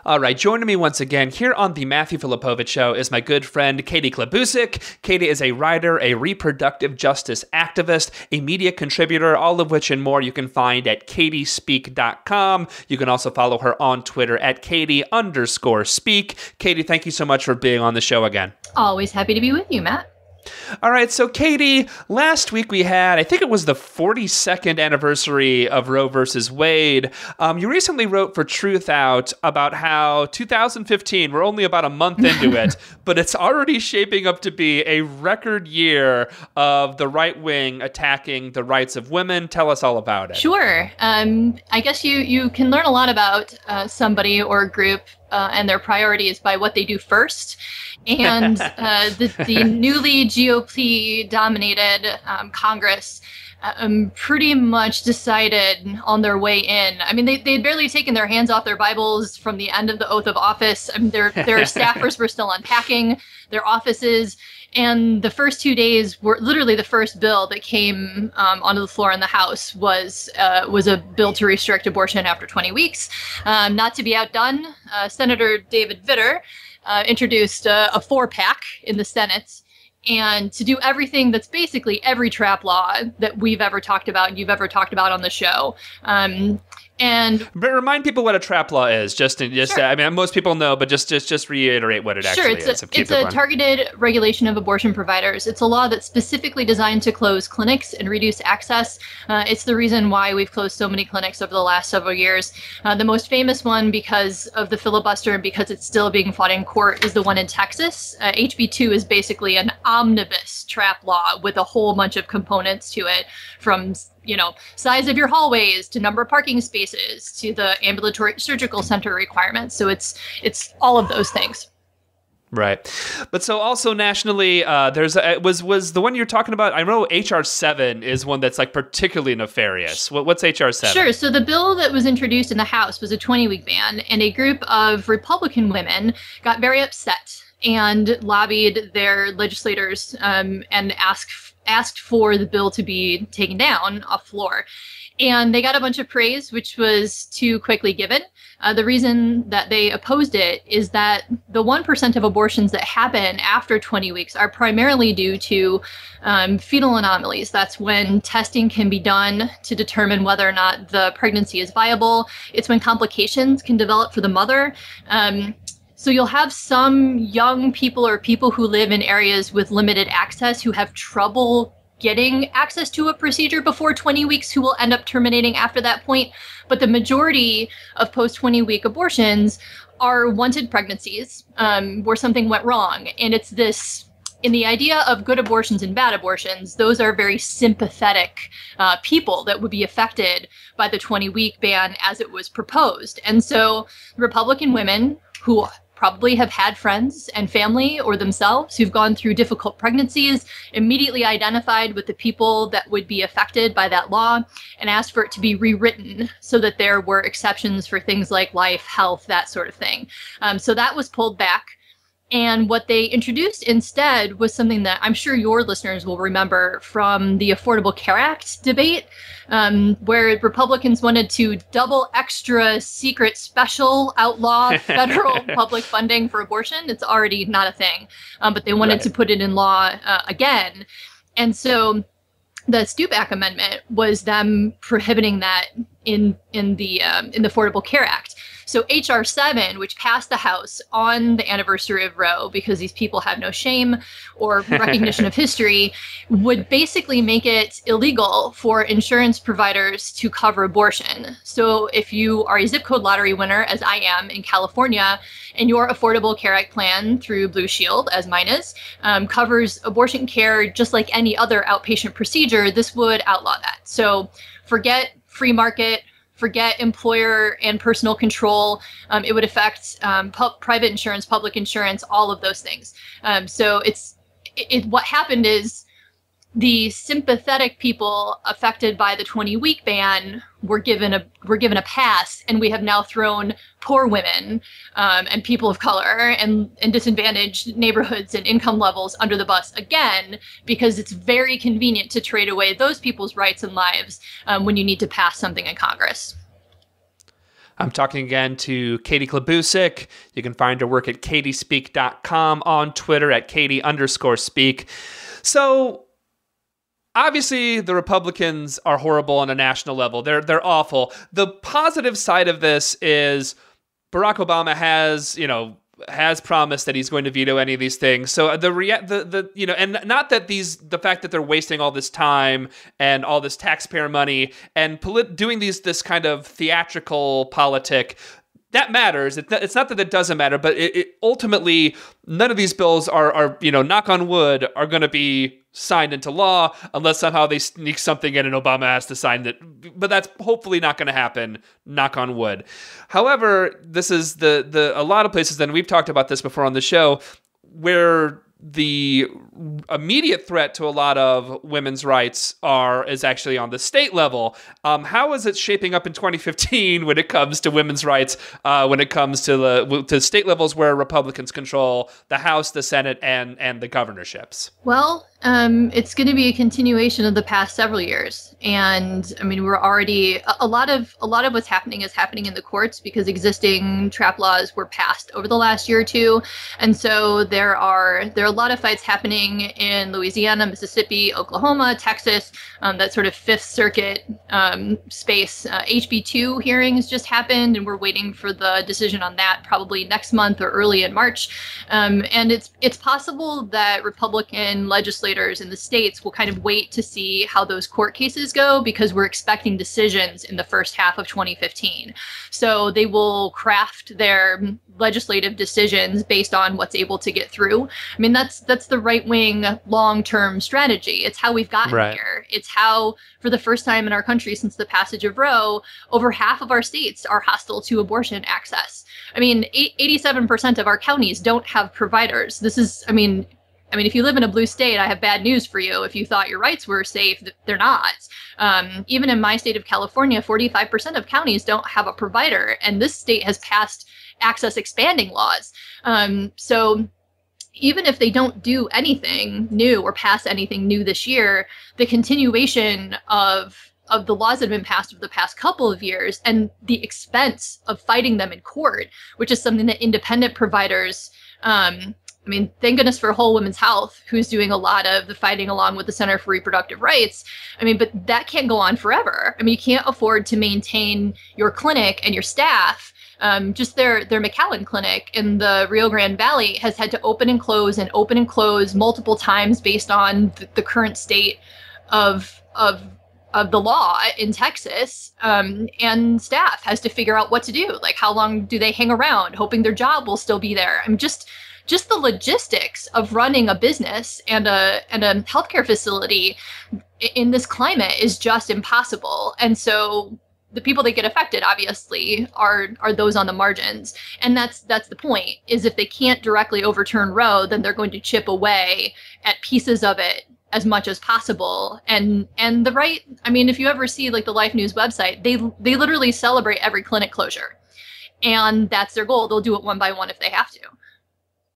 All right, joining me once again here on the Matthew Filipowicz Show is my good friend Katie Klabusich. Katie is a writer, a reproductive justice activist, a media contributor, all of which and more you can find at katiespeak.com. You can also follow her on Twitter at Katie_speak. Katie, thank you so much for being on the show again. Always happy to be with you, Matt. All right, so Katie, last week we had, I think it was the 42nd anniversary of Roe versus Wade. You recently wrote for Truth Out about how 2015, we're only about a month into it, but it's already shaping up to be a record year of the right wing attacking the rights of women. Tell us all about it. Sure. I guess you can learn a lot about somebody or a group and their priorities by what they do first. And the newly GOP-dominated Congress pretty much decided on their way in. I mean, they'd barely taken their hands off their Bibles from the end of the oath of office. I mean, their staffers were still unpacking their offices. And the first 2 days were literally the first bill that came onto the floor in the House was a bill to restrict abortion after 20 weeks. Not to be outdone, Senator David Vitter introduced a 4-pack in the Senate, and to do everything that's basically every trap law that we've ever talked about and you've ever talked about on the show. But remind people what a trap law is. Sure. I mean, most people know, but just reiterate what it actually is. It's a targeted regulation of abortion providers. It's a law that's specifically designed to close clinics and reduce access. It's the reason why we've closed so many clinics over the last several years. The most famous one, because of the filibuster and because it's still being fought in court, is the one in Texas. HB 2 is basically an omnibus trap law with a whole bunch of components to it, from size of your hallways to number of parking spaces to the ambulatory surgical center requirements. So it's all of those things. Right. But so also nationally, was the one you're talking about, I know HR 7 is one that's like particularly nefarious. What's HR 7? Sure. So the bill that was introduced in the House was a 20-week ban, and a group of Republican women got very upset and lobbied their legislators and asked for the bill to be taken down off floor. And they got a bunch of praise, which was too quickly given. The reason that they opposed it is that the 1% of abortions that happen after 20 weeks are primarily due to fetal anomalies. That's when testing can be done to determine whether or not the pregnancy is viable. It's when complications can develop for the mother. So you'll have some young people or people who live in areas with limited access who have trouble getting access to a procedure before 20 weeks who will end up terminating after that point. But the majority of post-20-week abortions are wanted pregnancies where something went wrong. And it's this, in the idea of good abortions and bad abortions, those are very sympathetic people that would be affected by the 20-week ban as it was proposed. And so Republican women who probably have had friends and family or themselves who've gone through difficult pregnancies, immediately identified with the people that would be affected by that law, and asked for it to be rewritten so that there were exceptions for things like life, health, that sort of thing. So that was pulled back. And what they introduced instead was something that I'm sure your listeners will remember from the Affordable Care Act debate, where Republicans wanted to double extra secret special outlaw federal public funding for abortion. It's already not a thing, but they wanted to put it in law again. And so the Stupak Amendment was them prohibiting that in the Affordable Care Act. So HR 7, which passed the House on the anniversary of Roe, because these people have no shame or recognition of history, would basically make it illegal for insurance providers to cover abortion. So if you are a zip code lottery winner, as I am in California, and your Affordable Care Act plan through Blue Shield, as mine is, covers abortion care just like any other outpatient procedure, this would outlaw that. So forget free market, forget employer and personal control. It would affect private insurance, public insurance, all of those things. So what happened is the sympathetic people affected by the 20-week ban were given a pass, and we have now thrown poor women and people of color and disadvantaged neighborhoods and income levels under the bus again, because it's very convenient to trade away those people's rights and lives when you need to pass something in Congress. I'm talking again to Katie Klabusich. You can find her work at katiespeak.com, on Twitter at Katie_speak. So obviously the Republicans are horrible on a national level. They're awful. The positive side of this is Barack Obama has promised that he's going to veto any of these things. So and not that the fact that they're wasting all this time and all this taxpayer money and doing this kind of theatrical politic, that matters. It's not that it doesn't matter, but it ultimately none of these bills are knock on wood, are going to be signed into law unless somehow they sneak something in and Obama has to sign it. But that's hopefully not going to happen, knock on wood. Are this is a lot of places, and we've talked about this before on the show, where the immediate threat to a lot of women's rights is actually on the state level. How is it shaping up in 2015 when it comes to women's rights, when it comes to state levels where Republicans control the House, the Senate, and the governorships? Well, it's going to be a continuation of the past several years. And I mean, we're already a lot of what's happening is happening in the courts because existing trap laws were passed over the last year or two. And so there are a lot of fights happening in Louisiana, Mississippi, Oklahoma, Texas, that sort of Fifth Circuit space. HB2 hearings just happened, and we're waiting for the decision on that probably next month or early in March. And it's possible that Republican legislators in the states will kind of wait to see how those court cases go because we're expecting decisions in the first half of 2015. So they will craft their legislative decisions based on what's able to get through. I mean, that's the right-wing long-term strategy. It's how we've gotten here. It's how, for the first time in our country since the passage of Roe, over half of our states are hostile to abortion access. I mean, 87% of our counties don't have providers. This is, I mean, if you live in a blue state, I have bad news for you. If you thought your rights were safe, they're not. Even in my state of California, 45% of counties don't have a provider, and this state has passed access expanding laws. So even if they don't do anything new or pass anything new this year, the continuation of the laws that have been passed over the past couple of years and the expense of fighting them in court, which is something that independent providers, I mean, thank goodness for Whole Women's Health, who's doing a lot of the fighting along with the Center for Reproductive Rights. I mean, but that can't go on forever. I mean, you can't afford to maintain your clinic and your staff. Just their McAllen clinic in the Rio Grande Valley has had to open and close multiple times based on the current state of the law in Texas, and staff has to figure out what to do. Like, how long do they hang around hoping their job will still be there? I'm just the logistics of running a business and a healthcare facility in this climate is just impossible. And so the people that get affected, obviously, are those on the margins. And that's the point, is if they can't directly overturn Roe, then they're going to chip away at pieces of it as much as possible. And the right, I mean, if you ever see like the Life News website, they literally celebrate every clinic closure. And that's their goal. They'll do it one by one if they have to.